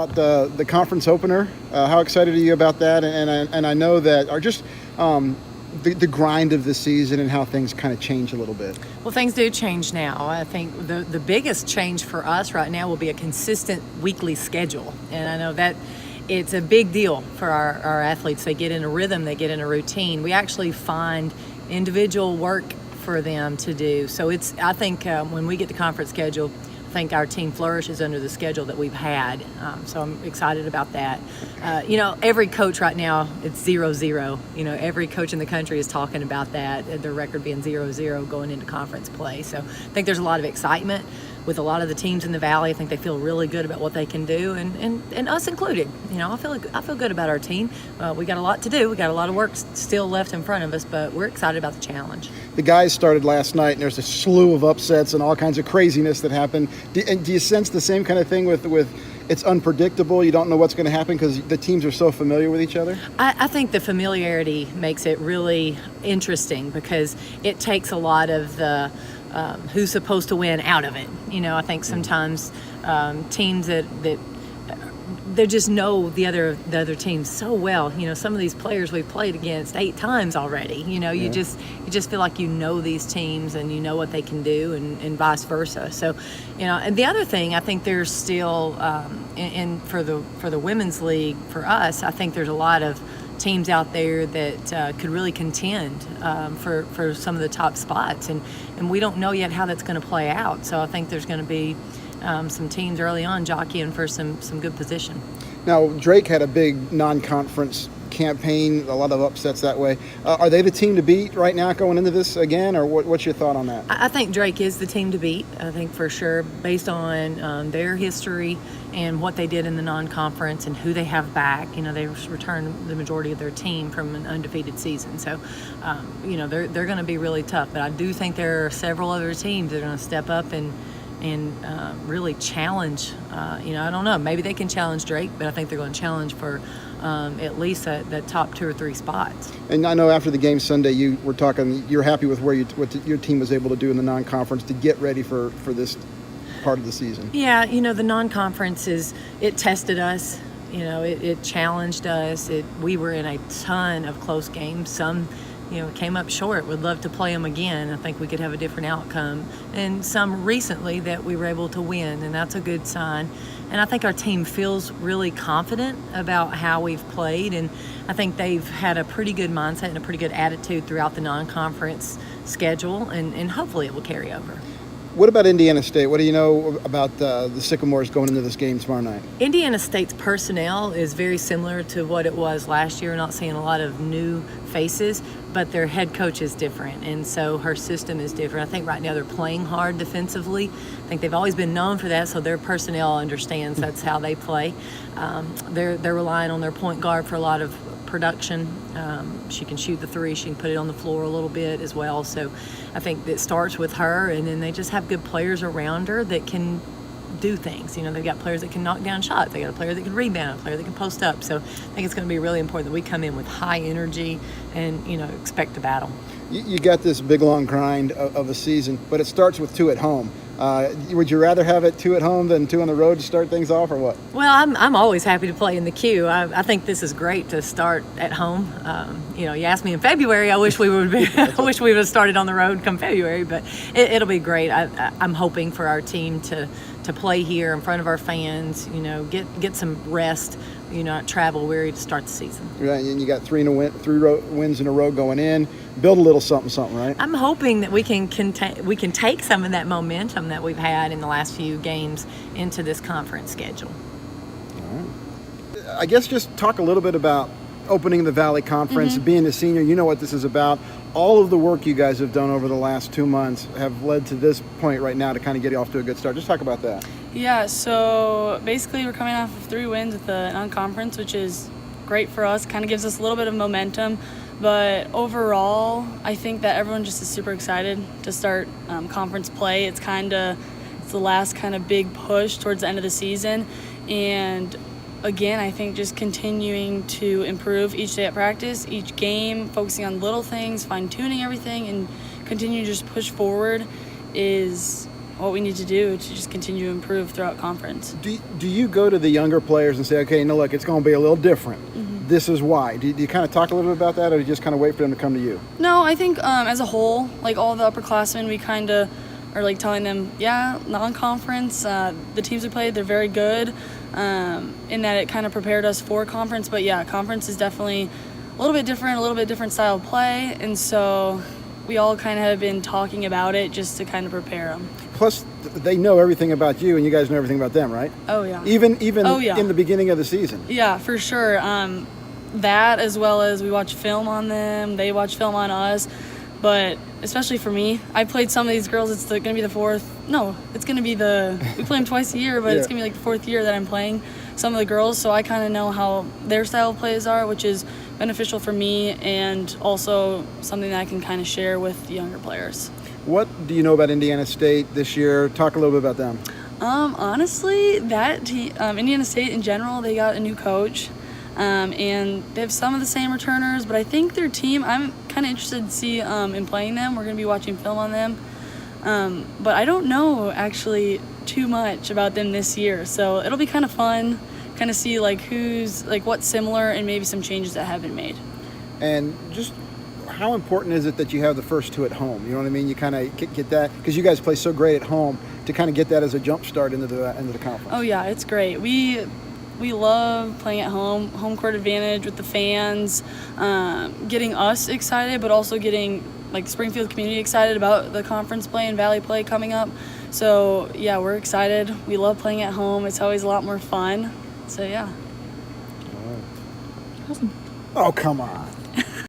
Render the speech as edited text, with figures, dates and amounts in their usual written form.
The conference opener. How excited are you about that? And I know that are just the grind of the season and how things kind of change a little bit. Well, things do change now. I think the biggest change for us right now will be a consistent weekly schedule, and I know that it's a big deal for our athletes. They get in a rhythm, they get in a routine. We actually find individual work for them to do. So I think when we get the conference schedule, I think our team flourishes under the schedule that we've had. So I'm excited about that. Every coach right now, it's 0-0. Every coach in the country is talking about that, their record being 0-0 going into conference play. So I think there's a lot of excitement with a lot of the teams in the Valley. I think they feel really good about what they can do, and us included. I feel good about our team. We got a lot to do. We got a lot of work still left in front of us, but we're excited about the challenge. The guys started last night, and there's a slew of upsets and all kinds of craziness that happened. Do you sense the same kind of thing with it's unpredictable? You don't know what's going to happen because the teams are so familiar with each other? I think the familiarity makes it really interesting because it takes a lot of the who's supposed to win out of it. I think sometimes teams that they just know the other team so well. Some of these players we've played against 8 times already. You just feel like these teams and you know what they can do, and vice versa. So, and the other thing, I think there's still for the women's league for us, I think there's a lot of teams out there that could really contend for some of the top spots, and we don't know yet how that's going to play out. So I think there's going to be some teams early on jockeying for some good position. Now, Drake had a big non-conference campaign, a lot of upsets that way. Are they the team to beat right now going into this again, or what's your thought on that? I think Drake is the team to beat, I think for sure, based on their history and what they did in the non-conference and who they have back. They returned the majority of their team from an undefeated season. So, they're going to be really tough. But I do think there are several other teams that are going to step up and really challenge. I don't know. Maybe they can challenge Drake, but I think they're going to challenge for at least that top 2 or 3 spots. And I know after the game Sunday, you were talking. You're happy with what your team was able to do in the non-conference to get ready for this part of the season. Yeah, the non-conference it tested us. It challenged us. We were in a ton of close games. Some came up short. Would love to play them again. I think we could have a different outcome. And some recently that we were able to win, and that's a good sign. And I think our team feels really confident about how we've played, and I think they've had a pretty good mindset and a pretty good attitude throughout the non-conference schedule, and hopefully it will carry over. What about Indiana State? What do you know about the Sycamores going into this game tomorrow night? Indiana State's personnel is very similar to what it was last year. We're not seeing a lot of new faces, but their head coach is different, and so her system is different. I think right now they're playing hard defensively. I think they've always been known for that, so their personnel understands that's how they play. They're relying on their point guard for a lot of production. She can shoot the 3. She can put it on the floor a little bit as well. So I think it starts with her, and then they just have good players around her that can do things. They've got players that can knock down shots. They got a player that can rebound, a player that can post up. So I think it's going to be really important that we come in with high energy and expect a battle. You got this big long grind of a season, but it starts with 2 at home. Would you rather have it 2 at home than 2 on the road to start things off, or what? Well, I'm always happy to play in the queue. I think this is great to start at home. You asked me in February. I wish we would have started on the road come February, but it'll be great. I'm hoping for our team to play here in front of our fans. Get some rest. Not travel weary to start the season. Right, and you got 3 wins in a row going in. Build a little something, right? I'm hoping that we can take some of that momentum that we've had in the last few games into this conference schedule. All right. I guess just talk a little bit about opening the Valley Conference, being a senior. You know what this is about. All of the work you guys have done over the last 2 months have led to this point right now to kind of get off to a good start. Just talk about that. Yeah, so basically we're coming off of 3 wins at the non-conference, which is great for us. Kind of gives us a little bit of momentum. But overall, I think that everyone just is super excited to start conference play. It's the last kind of big push towards the end of the season. And again, I think just continuing to improve each day at practice, each game, focusing on little things, fine-tuning everything, and continue to just push forward is what we need to do to just continue to improve throughout conference. Do you go to the younger players and say, okay, no, look, it's going to be a little different. This is why. Do you kind of talk a little bit about that, or do you just kind of wait for them to come to you? No, I think as a whole, like all the upperclassmen, we kind of are like telling them, yeah, non-conference, the teams we played, they're very good in that it kind of prepared us for conference. But yeah, conference is definitely a little bit different style of play. And so we all kind of have been talking about it just to kind of prepare them. Plus, they know everything about you, and you guys know everything about them, right? Oh, yeah. Even Oh, yeah. in the beginning of the season. Yeah, for sure. That, as well as we watch film on them, they watch film on us. But especially for me, I played some of these girls. It's going to be the fourth. No, it's going to be we play them twice a year, but Yeah. it's going to be like the fourth year that I'm playing some of the girls. So I kind of know how their style of plays are, which is beneficial for me and also something that I can kind of share with the younger players. What do you know about Indiana State this year? Talk a little bit about them. Honestly, that team, Indiana State in general, they got a new coach. And they have some of the same returners, but I think their team, I'm kind of interested to see in playing them. We're going to be watching film on them. But I don't know actually too much about them this year. So it'll be kind of fun, kind of see like what's similar and maybe some changes that have been made. And just how important is it that you have the first two at home? You know what I mean? You kind of get that, because you guys play so great at home, to kind of get that as a jump start into the conference. Oh yeah, it's great. We love playing at home court advantage with the fans, getting us excited, but also getting like Springfield community excited about the conference play and Valley play coming up. So yeah, we're excited. We love playing at home. It's always a lot more fun. So yeah. Oh, come on.